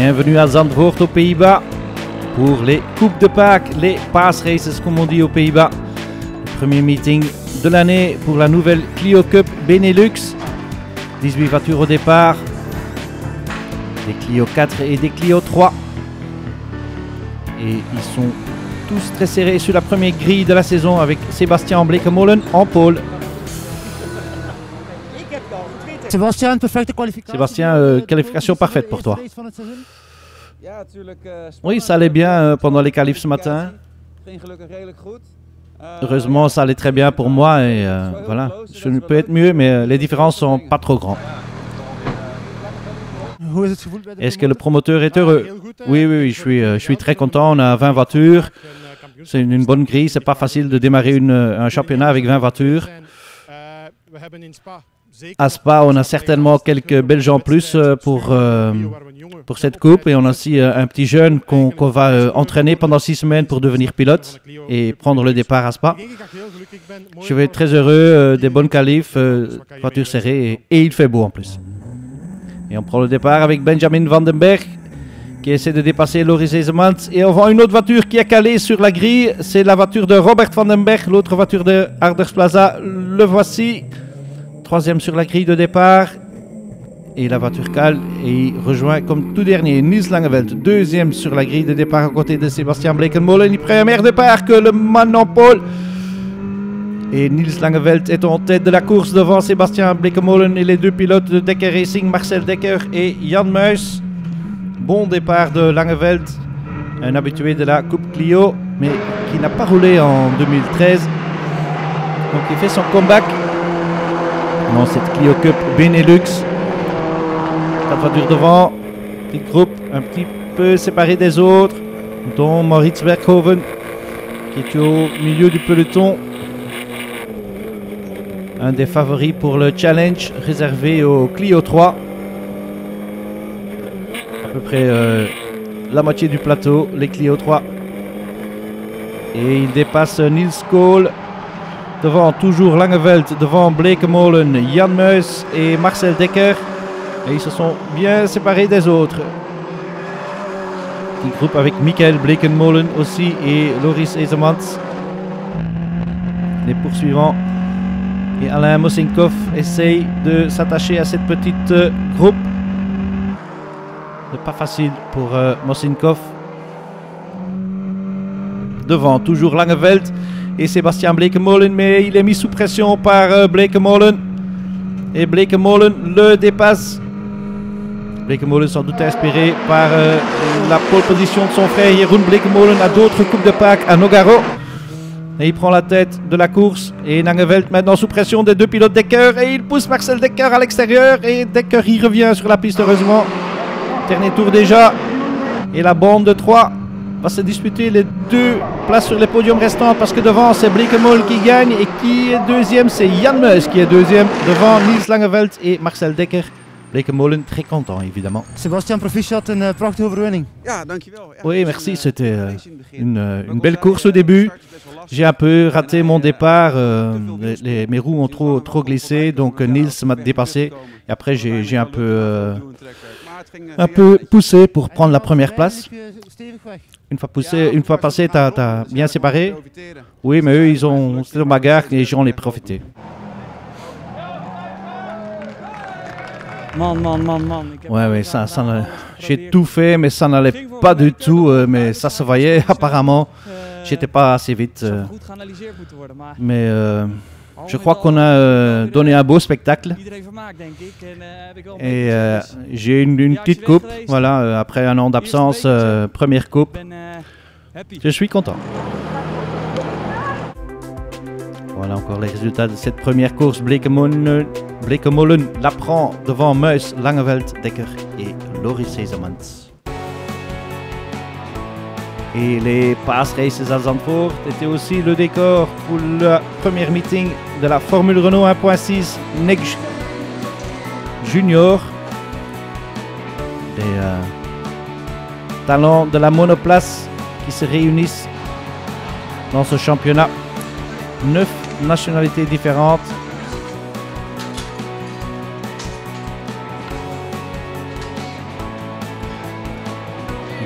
Bienvenue à Zandvoort aux Pays-Bas pour les Coupes de Pâques, les Pass Races comme on dit aux Pays-Bas. Le premier meeting de l'année pour la nouvelle Clio Cup Benelux. 18 voitures au départ, des Clio 4 et des Clio 3. Et ils sont tous très serrés sur la première grille de la saison avec Sébastien Bleekemolen en pôle. Sébastien, perfecte kwalificatie. Sébastien, qualification parfaite pour toi. Oui, ça allait bien pendant les qualifs ce matin. Heureusement, ça allait très bien pour moi et voilà, je ne peux être mieux, mais les différences sont pas trop grandes. Est-ce que le promoteur est heureux? Oui, je suis très content. On a 20 voitures. C'est une bonne grille. C'est pas facile de démarrer un championnat avec 20 voitures. À Spa, on a certainement quelques Belges en plus pour cette coupe et on a aussi un petit jeune qu'on va entraîner pendant 6 semaines pour devenir pilote et prendre le départ à Spa. Je vais être très heureux, des bonnes qualifs, voiture serrée et il fait beau en plus. Et on prend le départ avec Benjamin Vandenberg qui essaie de dépasser Loris Ezemans et on voit une autre voiture qui est calée sur la grille. C'est la voiture de Robert Vandenberg, l'autre voiture de Arders Plaza. Le voici. Troisième sur la grille de départ. Et la voiture cale et il rejoint comme tout dernier Niels Langeveld. Deuxième sur la grille de départ à côté de Sébastien Bleekemolen. Il prend un meilleur départ que le man en pôle. Et Niels Langeveld est en tête de la course devant Sébastien Bleekemolen et les deux pilotes de Dekker Racing, Marcel Dekker et Jan Muis. Bon départ de Langeveld, un habitué de la Coupe Clio, mais qui n'a pas roulé en 2013. Donc il fait son comeback dans cette Clio Cup Benelux. 4 voitures devant, petit groupe un petit peu séparé des autres, dont Maurits Werkhoven qui est au milieu du peloton. Un des favoris pour le challenge réservé au Clio 3. À peu près la moitié du plateau, les Clio 3. Et il dépasse Niels Kool. Devant toujours Langeveld, devant Bleekemolen, Jan Muis et Marcel Dekker. Et ils se sont bien séparés des autres. Petit groupe avec Michael Bleekemolen aussi et Loris Ezemans. Les poursuivants. Et Alain Mosinkov essaye de s'attacher à cette petite groupe. C'est pas facile pour Mosinkov. Devant toujours Langeveld et Sébastien Bleekemolen, mais il est mis sous pression par Bleekemolen. Et Bleekemolen le dépasse. Bleekemolen sans doute inspiré par la pole position de son frère Jeroen Bleekemolen à d'autres Coupes de Pâques à Nogaro. Et il prend la tête de la course. Et Langeveld maintenant sous pression des deux pilotes Dekker. Et il pousse Marcel Dekker à l'extérieur. Et Dekker y revient sur la piste heureusement. Dernier tour déjà. Et la bande de 3 va se disputer les 2 places sur les podiums restants. Parce que devant c'est Bleekemolen qui gagne. Et qui est deuxième, c'est Jan Muis qui est deuxième. Devant Niels Langeveld et Marcel Dekker. Bleekemolen très content évidemment. Sébastien, proficiat, een prachtige overwinning. Oui, merci. C'était une belle course au début. J'ai un peu raté mon départ. Mes roues ont trop glissé. Donc Niels m'a dépassé. Et après, j'ai un peu poussé pour prendre la première place. Une fois passé, t'as bien séparé. Oui, mais eux, c'était une bagarre et j'en ai profité. Ouais, ça j'ai tout fait, mais ça n'allait pas du tout. Mais ça se voyait apparemment. J'étais pas assez vite. Mais je crois qu'on a donné un beau spectacle. Et j'ai une petite coupe. Voilà, après un an d'absence, première coupe. Je suis content. Voilà encore les résultats de cette première course. Bleekemolen la prend devant Muis, Langeveld, Dekker et Loris Ezemans. Et les Pass Races à Zandvoort étaient aussi le décor pour le premier meeting de la Formule Renault 1.6 Next Junior. Les talents de la monoplace qui se réunissent dans ce championnat. 9 nationalités différentes.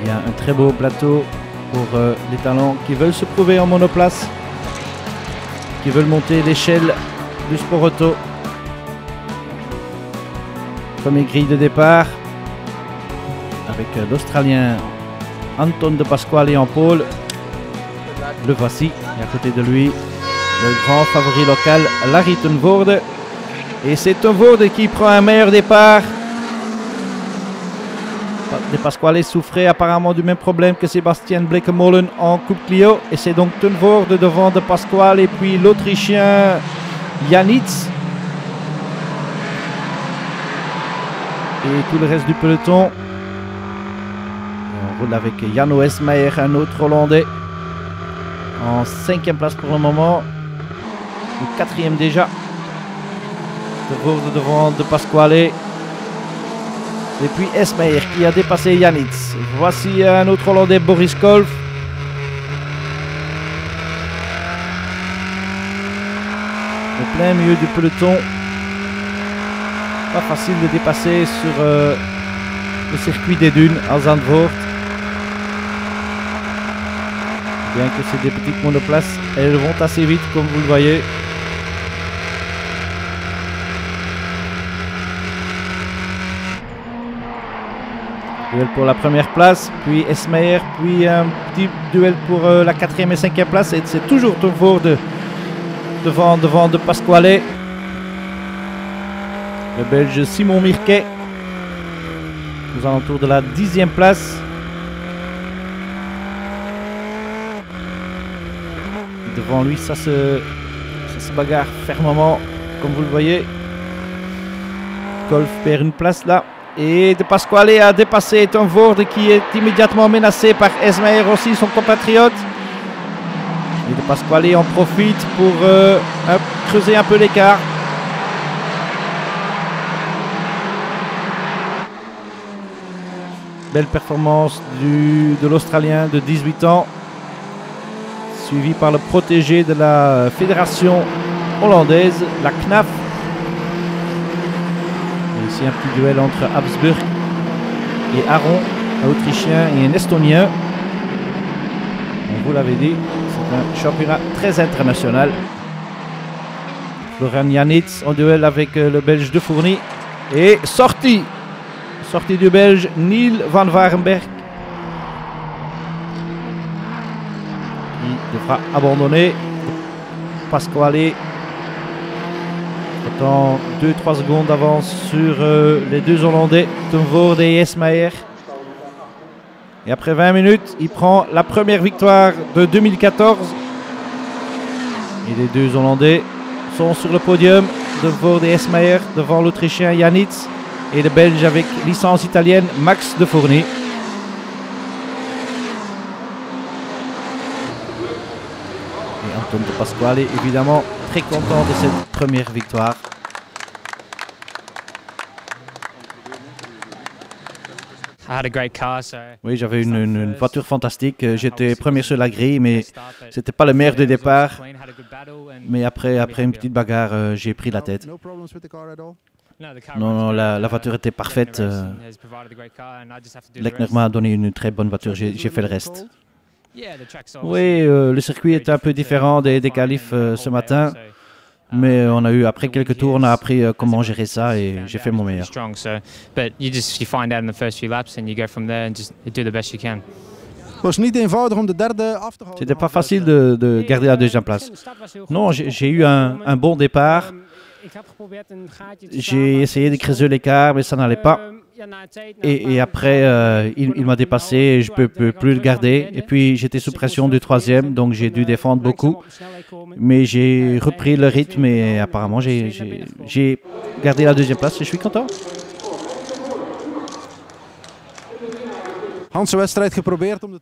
Il y a un très beau plateau pour les talents qui veulent se prouver en monoplace, qui veulent monter l'échelle du sport auto. Première grille de départ avec l'Australien Anton de Pasquale en pôle. Le voici, et à côté de lui, le grand favori local, Larry Tunvoorde. Et c'est Tunvoorde qui prend un meilleur départ. De Pasquale souffrait apparemment du même problème que Sébastien Blekemolen en Coupe Clio. Et c'est donc Tunvoorde devant De Pasquale et puis l'Autrichien Janitz. Et tout le reste du peloton. On roule avec Jano Esmayer, un autre Hollandais. En 5e place pour le moment. Ou 4e déjà. Tunvoorde devant De Pasquale. Et puis Esmayer qui a dépassé Janitz. Voici un autre Hollandais, Boris Kolf. Au plein milieu du peloton. Pas facile de dépasser sur le circuit des dunes à Zandvoort. Bien que c'est des petites monoplaces, elles vont assez vite comme vous le voyez. Duel pour la première place, puis Esmayer, puis un petit duel pour la 4e et 5e place. Et c'est toujours Tunvoorde devant De Pasquale. Le Belge Simon Mirquet, aux alentours de la 10e place. Devant lui, ça se bagarre fermement, comme vous le voyez. Kolf perd une place là. Et De Pasquale a dépassé Tunvoorde qui est immédiatement menacé par Esmayer aussi, son compatriote. Et De Pasquale en profite pour creuser un peu l'écart. Belle performance de l'Australien de 18 ans, suivi par le protégé de la fédération hollandaise, la CNAF. Et ici un petit duel entre Habsburg et Aron, un Autrichien et un Estonien. On vous l'avait dit, c'est un championnat très international. Florian Janitz en duel avec le Belge De Fourny. Et sortie du Belge Niel van Warenberg. Il devra abandonner. Pasquale attend 2-3 secondes d'avance sur les deux Hollandais, Tunvoorde et Esmayer. Et après 20 minutes, il prend la première victoire de 2014. Et les deux Hollandais sont sur le podium, Tunvoorde et Esmayer devant l'Autrichien Janitz et le Belge avec licence italienne Max De Fourny. Et Anton De Pasquale évidemment très content de cette première victoire. Oui, j'avais une voiture fantastique. J'étais premier sur la grille, mais c'était pas le meilleur de départ. Mais après une petite bagarre, j'ai pris la tête. Non, la voiture était parfaite. Lechner m'a donné une très bonne voiture. J'ai fait le reste. Oui, le circuit est un peu différent des qualifs ce matin. Mais après quelques tours, on a appris comment gérer ça et j'ai fait mon meilleur. C'était pas facile de garder la deuxième place. Non, j'ai eu un bon départ. J'ai essayé de creuser l'écart, mais ça n'allait pas. Et après, il m'a dépassé et je ne peux plus le garder. Et puis, j'étais sous pression du troisième, donc j'ai dû défendre beaucoup. Mais j'ai repris le rythme et apparemment, j'ai gardé la deuxième place et je suis content.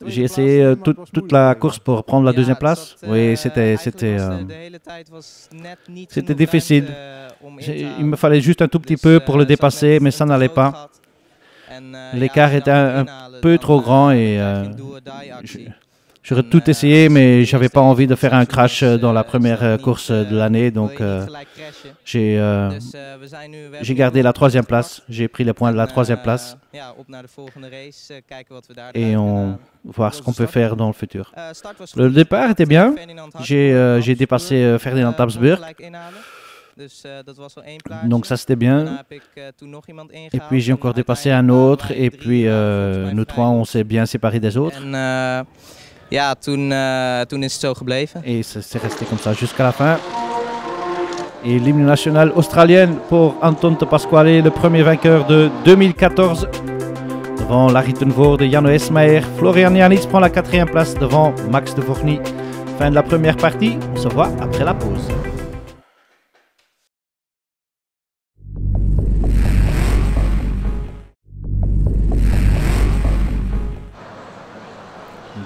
J'ai essayé toute la course pour prendre la deuxième place. Oui, c'était difficile. Il me fallait juste un tout petit peu pour le dépasser, mais ça n'allait pas. L'écart était un peu trop grand et J'aurais tout essayé, mais j'avais pas envie de faire un crash dans la première course de l'année, donc j'ai gardé la 3e place. J'ai pris les points de la 3e place. Et on va voir ce qu'on peut faire dans le futur. Le départ était bien. J'ai dépassé Ferdinand Tapsburg. Donc ça c'était bien. Et puis j'ai encore dépassé un autre. Et puis nous trois on s'est bien séparés des autres. Et c'est resté comme ça jusqu'à la fin. Et l'hymne national australienne pour Anton de Pasquale, le premier vainqueur de 2014. Devant Larry Tenvoorde et Jan Esmayer. Florian Janitz prend la 4e place devant Max de Vorny. Fin de la première partie. On se voit après la pause.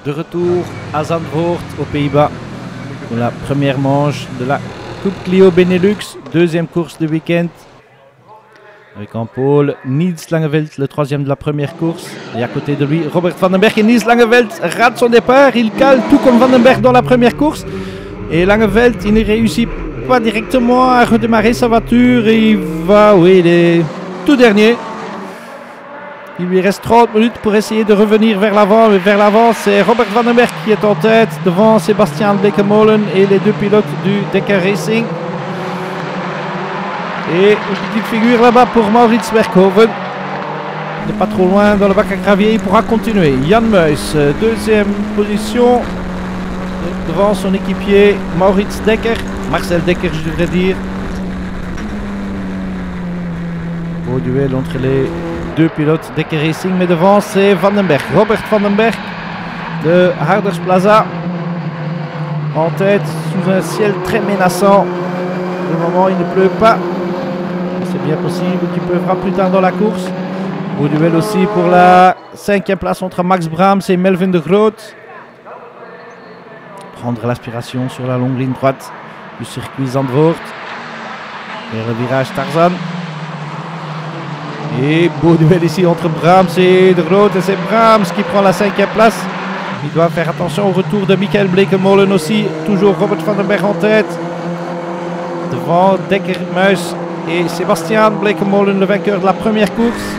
De retour à Zandvoort aux Pays-Bas pour la première manche de la Coupe Clio Benelux, 2e course du week-end. Avec en pôle Niels Langeveld, le 3e de la première course. Et à côté de lui, Robert Van den Berg. Et Niels Langeveld rate son départ. Il cale tout comme Van den Berg dans la première course. Et Langeveld, il ne réussit pas directement à redémarrer sa voiture. Et il va, oui, il est tout dernier. Il lui reste 30 minutes pour essayer de revenir vers l'avant. Mais vers l'avant, c'est Robert Van den Berg qui est en tête devant Sébastien Blekemolen et les 2 pilotes du Dekker Racing. Et une petite figure là-bas pour Maurits Werkhoven. Il n'est pas trop loin dans le bac à gravier. Il pourra continuer. Jan Muis, 2e position devant son équipier Maurits Dekker. Marcel Dekker, je devrais dire. Beau duel entre les 2 pilotes Dekker Racing, mais devant c'est Van den Berg. Robert Van den Berg de Harders Plaza en tête sous un ciel très menaçant. Pour le moment il ne pleut pas. C'est bien possible qu'il pleuvra plus tard dans la course. Beau duel aussi pour la 5e place entre Max Brahms et Melvin de Groot. Prendre l'aspiration sur la longue ligne droite du circuit Zandvoort. Vers le virage Tarzan. Et beau duel ici entre Brahms et de Groot. Et c'est Brahms qui prend la 5e place. Il doit faire attention au retour de Michael Blekemolen aussi. Toujours Robert Van den Berg en tête. Devant Dekker, Muis et Sébastien Blekemolen, le vainqueur de la première course.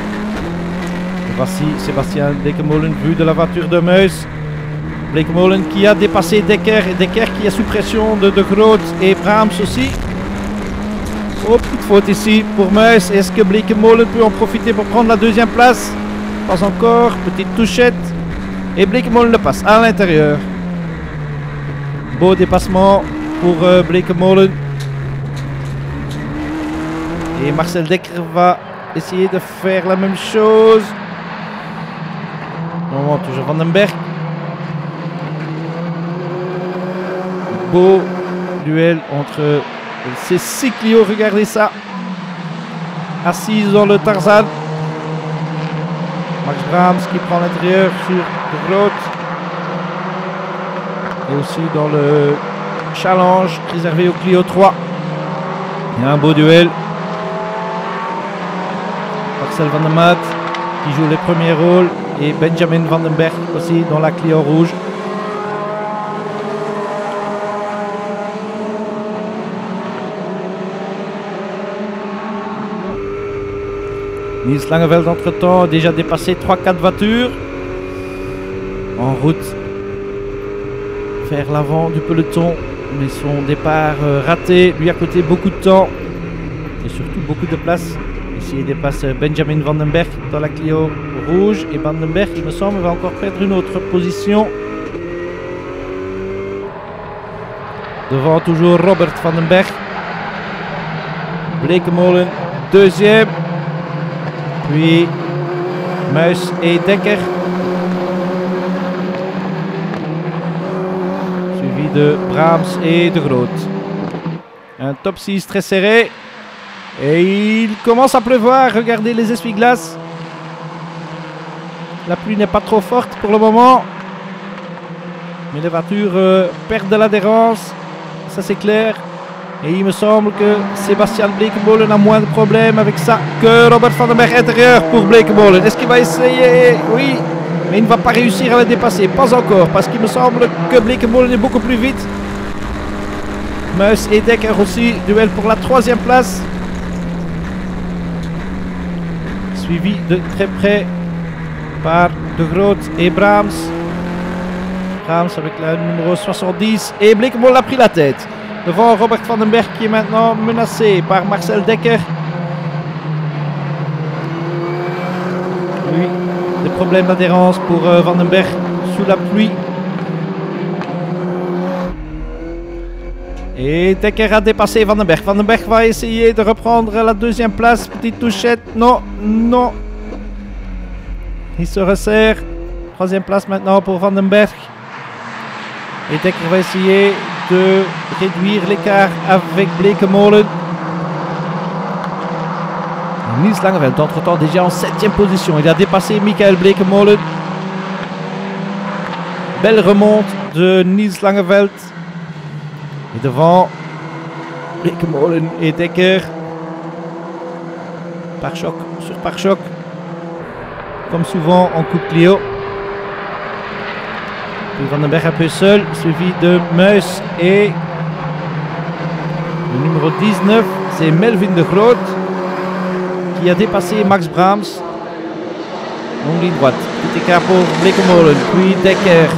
Et voici Sébastien Blekemolen vu de la voiture de Muis. Blekemolen qui a dépassé Dekker. Et Dekker qui est sous pression de Groot et Brahms aussi. Oh, petite faute ici pour Muis. Est-ce que Blekemolen peut en profiter pour prendre la 2e place? Pas encore. Petite touchette. Et Blekemolen le passe à l'intérieur. Beau dépassement pour Blekemolen. Et Marcel Dekker va essayer de faire la même chose. Non, toujours Van den Berg. Beau duel entre ces 6 Clio, regardez ça. Assise dans le Tarzan. Max Brahms qui prend l'intérieur sur de Groot. Et aussi dans le challenge réservé au Clio 3. Il y a un beau duel. Marcel Van der Maat qui joue les premiers rôles. Et Benjamin Van den Berg aussi dans la Clio rouge. Niels Langeveld entre-temps a déjà dépassé 3-4 voitures. En route vers l'avant du peloton. Mais son départ raté lui a coûté beaucoup de temps. Et surtout beaucoup de place. Ici il dépasse Benjamin Van den Berg dans la Clio rouge. Et Van den Berg, il me semble, va encore perdre une autre position. Devant toujours Robert Van den Berg. Blekemolen 2e. Puis Muis et Dekker. Suivi de Brahms et de Groot. Un top 6 très serré. Et il commence à pleuvoir. Regardez les essuie-glaces. La pluie n'est pas trop forte pour le moment. Mais les voitures perdent de l'adhérence. Ça c'est clair. Et il me semble que Sébastien Blekemolen a moins de problèmes avec ça que Robert Van den Berg intérieur pour Blekemolen. Est-ce qu'il va essayer? Oui. Mais il ne va pas réussir à le dépasser. Pas encore, parce qu'il me semble que Bleekemolen est beaucoup plus vite. Muis et Dekker aussi. Duel pour la 3e place. Suivi de très près par De Groot et Brahms. Brahms avec la numéro 70. Et Bleekemolen a pris la tête. Devant Robert van den Berg qui est maintenant menacé par Marcel Dekker. Lui, des problèmes d'adhérence pour Van den Berg sous la pluie. Et Dekker a dépassé Van den Berg. Van den Berg va essayer de reprendre la 2e place. Petite touchette. Non, non. Il se resserre. 3e place maintenant pour Van den Berg. Et Dekker va essayer de réduire l'écart avec Bleekemolen. Niels Langeveld, entre-temps déjà en 7e position. Il a dépassé Michael Bleekemolen. Belle remonte de Niels Langeveld. Et devant Bleekemolen et Dekker. Pare-choc sur pare-choc. Comme souvent en Coupe Clio. Puis Van den Berg un peu seul, suivi de Muis et le numéro 19, c'est Melvin De Groot qui a dépassé Max Brahms. Longue ligne droite, petit écart pour Bleekemolen, puis Dekker.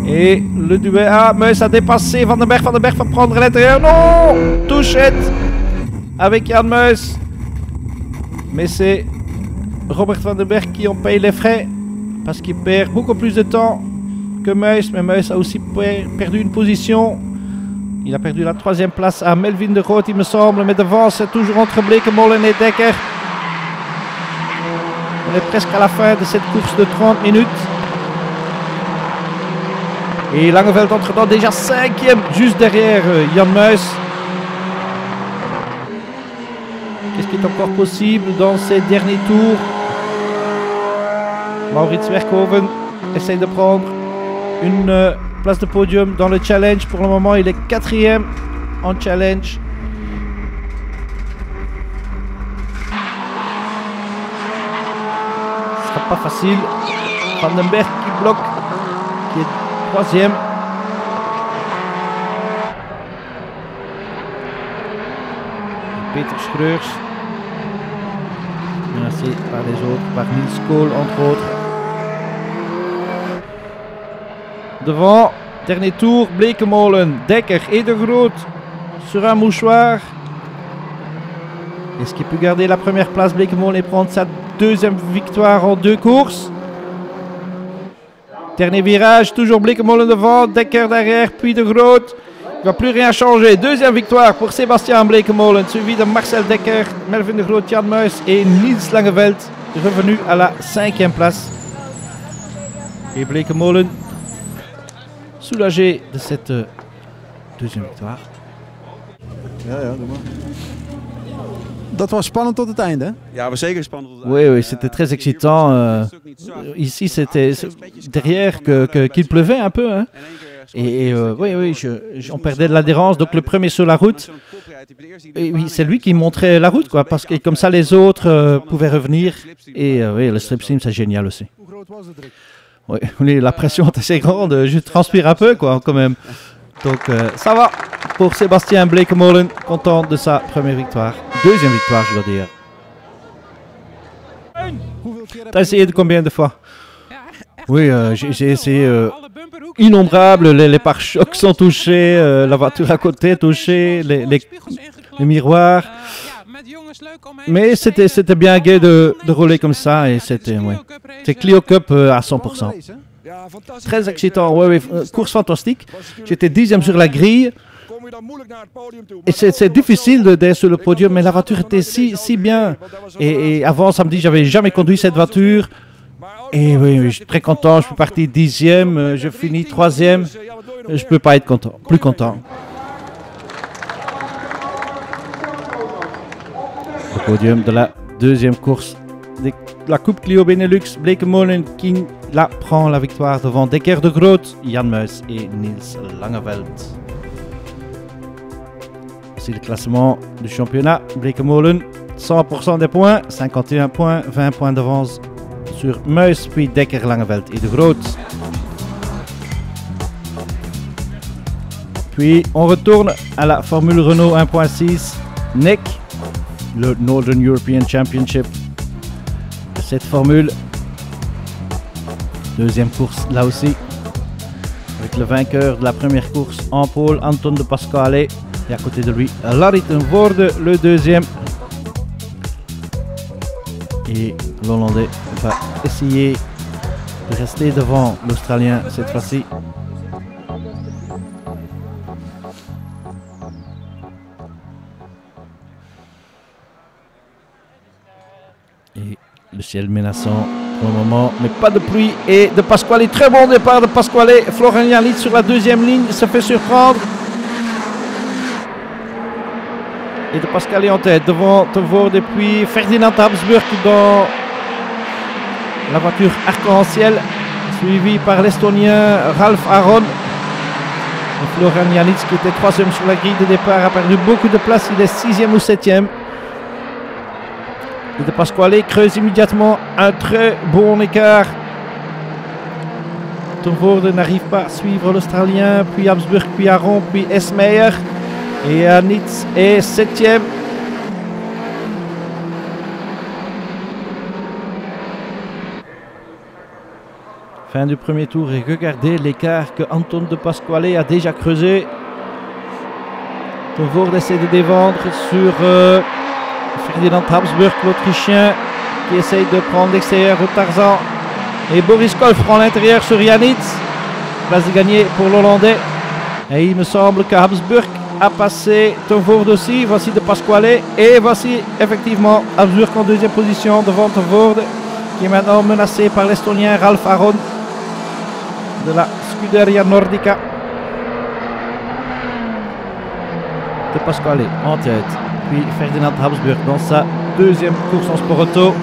Et le duel, Muis a dépassé Van den Berg va prendre l'intérieur, non! Touchette avec Jan Muis. Mais c'est Robert Van den Berg qui en paye les frais parce qu'il perd beaucoup plus de temps que Muis, mais Muis a aussi perdu une position. Il a perdu la 3e place à Melvin De Groot, il me semble, mais devant c'est toujours entre Bleekemolen et Dekker. On est presque à la fin de cette course de 30 minutes. Et Langeveld entre-temps déjà 5e, juste derrière Jan Muis. Qu'est-ce qui est encore possible dans ces derniers tours? Maurits Werkhoven essaye de prendre une place de podium dans le challenge. Pour le moment, il est 4e en challenge. Ce sera pas facile. Van den Berg qui bloque, qui est 3e. Peter Schreurs, menacé par les autres, par Niels Kool entre autres. Devant, dernier tour, Bleekemolen, Dekker et De Groot sur un mouchoir. Est-ce qu'il peut garder la première place, Bleekemolen, et prendre sa 2e victoire en 2 courses? Dernier virage, toujours Bleekemolen devant, Dekker derrière, puis De Groot. Il ne va plus rien changer. 2e victoire pour Sébastien Bleekemolen, suivi de Marcel Dekker, Melvin De Groot, Jan Muis et Niels Langeveld, revenu à la 5e place. Et Bleekemolen soulagé de cette 2e victoire. Ja, doe maar. Dat was spannend tot het einde, hè? Ja, was zeker spannend tot het Oui, einde. oui, c'était très excitant. Ici, c'était derrière qu'il pleuvait un peu. Hein. Et oui, on perdait de l'adhérence. Donc le premier sur la route, et oui, c'est lui qui montrait la route, quoi, parce que comme ça les autres pouvaient revenir. Et oui, le slipstream, c'est génial aussi. Oui, la pression est assez grande, je transpire un peu, quoi, quand même. Donc ça va pour Sébastien Bleekemolen, content de sa première victoire. 2e victoire, je dois dire. T'as essayé de combien de fois? Oui, j'ai essayé innombrables. Les pare-chocs sont touchés, la voiture à côté est touchée, les miroirs. Mais c'était bien gai de rouler comme ça et c'était Clio Cup à 100%. Très excitant, ouais, course fantastique. J'étais 10e sur la grille. Et c'est difficile d'être sur le podium, mais la voiture était si bien. Et avant samedi, j'avais jamais conduit cette voiture. Et oui, je suis très content. Je suis parti 10e, je finis 3e. Je peux pas être content, plus content. Le podium de la 2e course de la Coupe Clio Benelux. Bleekemolen qui prend la victoire devant Dekker, De Groot, Jan Muis et Niels Langeveld. C'est le classement du championnat. Bleekemolen, 100% des points, 51 points, 20 points d'avance sur Meus, puis Dekker, Langeveld et De Groot. Puis on retourne à la Formule Renault 1.6 NEC, le Northern European Championship. Cette formule, deuxième course là aussi, avec le vainqueur de la première course en pôle, Anton de Pasquale, et à côté de lui, Larry ten Voorde, le deuxième. Et l'Hollandais va essayer de rester devant l'Australien cette fois-ci. Et le ciel menaçant pour le moment, mais pas de pluie. Et de Pasquale, très bon départ de Pasquale. Florian Janitz sur la deuxième ligne se fait surprendre. Et de Pasquale en tête devant ten Voorde, puis Ferdinand Habsburg dans la voiture arc-en-ciel, suivi par l'Estonien Ralf Aron. Et Florian Janitz, qui était troisième sur la grille de départ, a perdu beaucoup de place. Il est sixième ou septième. Et de Pasquale creuse immédiatement un très bon écart. Ten Voorde n'arrive pas à suivre l'Australien, puis Habsburg, puis Aron, puis Esmeyer. Et Janitz est septième. Fin du premier tour et regardez l'écart que Anton de Pasquale a déjà creusé. Ten Voorde essaie de dévendre sur Ferdinand Habsburg, l'Autrichien, qui essaye de prendre l'extérieur au Tarzan. Et Boris Kolf prend l'intérieur sur Janitz. Place de gagner pour l'Hollandais. Et il me semble que Habsburg a passé ten Voorde aussi. Voici de Pasquale. Et voici effectivement Habsburg en deuxième position devant ten Voorde, qui est maintenant menacé par l'Estonien Ralf Aron de la Scuderia Nordica. De Pasquale en tête. Puis Ferdinand Habsburg dans sa deuxième course en sport auto.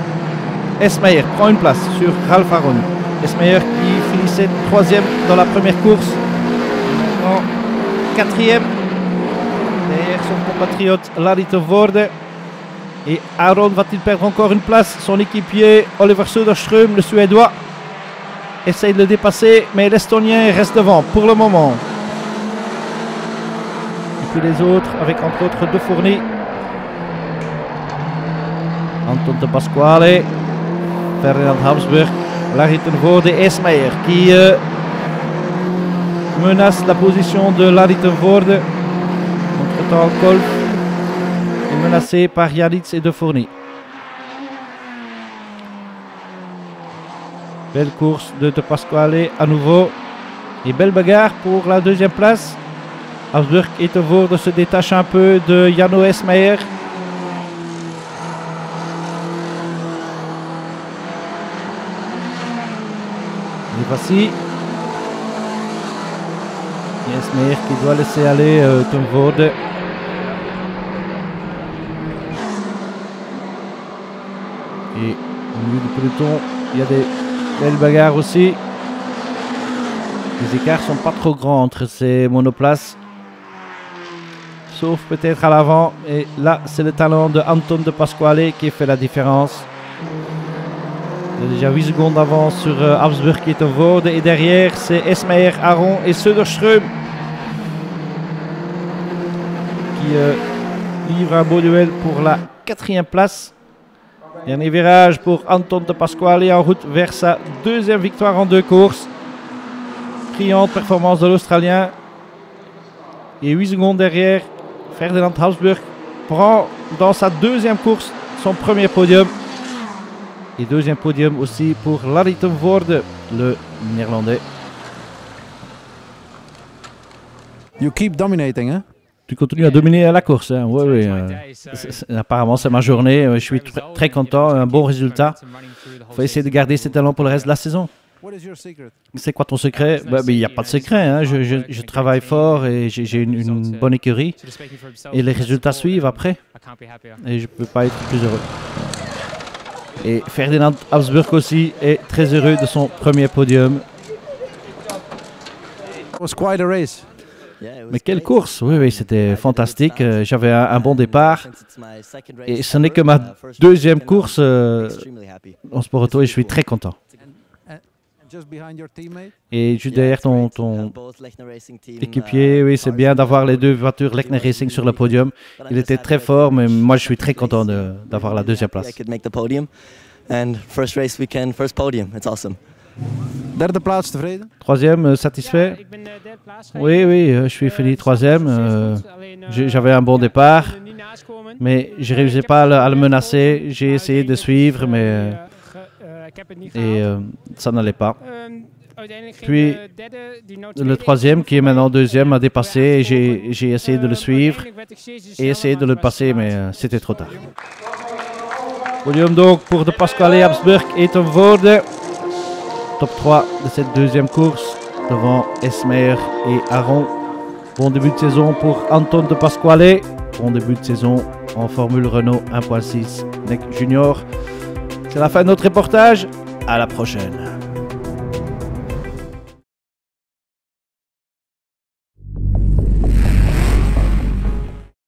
Esmeyer prend une place sur Ralf Aron. Esmeyer qui finissait troisième dans la première course, en quatrième derrière son compatriote Larry ten Voorde. Et Aron va-t-il perdre encore une place? Son équipier Oliver Söderström, le Suédois, essaye de le dépasser, mais l'Estonien reste devant pour le moment. Et puis les autres, avec entre autres De Fourny, Anton de Pasquale, Ferdinand Habsburg, Larry ten Voorde et Esmeyer qui menace la position de Larry ten Voorde. Entre-temps, Kolf est menacé par Janitz et De Fourny. Belle course de Pasquale à nouveau. Et belle bagarre pour la deuxième place. Habsburg et ten Voorde se détachent un peu de Jano Esmeyer. Et voici Esmeyer qui doit laisser aller ten Voorde. Et au milieu du peloton, il y a des belles bagarres aussi. Les écarts sont pas trop grands entre ces monoplaces, sauf peut-être à l'avant. Et là, c'est le talent de Anton de Pasquale qui fait la différence. Il y a déjà 8 secondes d'avance sur Habsburg et ten Voorde. Et derrière, c'est Esmeyer, Aron et Söderström qui livrent un beau duel pour la quatrième place. Dernier virage pour Anton de Pasquale en route vers sa deuxième victoire en 2 courses. Brillante performance de l'Australien. Et 8 secondes derrière, Ferdinand Habsburg prend dans sa deuxième course son premier podium. Et deuxième podium aussi pour Larry ten Voorde, le Néerlandais. You keep dominating, hein? Tu continues à dominer la course. Hein. Oui. Apparemment, c'est ma journée. Je suis très content. Un bon résultat. Il faut essayer de garder ces talents pour le reste de la saison. C'est quoi ton secret? Il n'y a pas de secret. Hein. Je travaille fort et j'ai une bonne écurie. Et les résultats suivent après. Et je ne peux pas être plus heureux. Et Ferdinand Habsburg aussi est très heureux de son premier podium. It was quite a race. Mais quelle course! Oui, oui, c'était fantastique. J'avais un bon départ. Et ce n'est que ma deuxième course en sport auto et je suis très content. Et juste derrière ton équipier, oui, c'est bien d'avoir les deux voitures Lechner Racing sur le podium. Il était très fort, mais moi je suis très content d'avoir la deuxième place. Derde plaats, tevreden? Troisième, satisfait? Oui, oui, je suis fini troisième. J'avais un bon départ, mais je ne réussis pas à le menacer. J'ai essayé de suivre, mais ça n'allait pas. Puis le troisième, qui est maintenant deuxième, a dépassé et j'ai essayé de le suivre et essayé de le passer, mais c'était trop tard. Podium donc pour de Pasquale Habsburg et Tom Voorde. Top 3 de cette deuxième course devant Esmeyer et Aron. Bon début de saison pour Anton de Pasquale. Bon début de saison en Formule Renault 1.6 NEC Junior. C'est la fin de notre reportage. À la prochaine.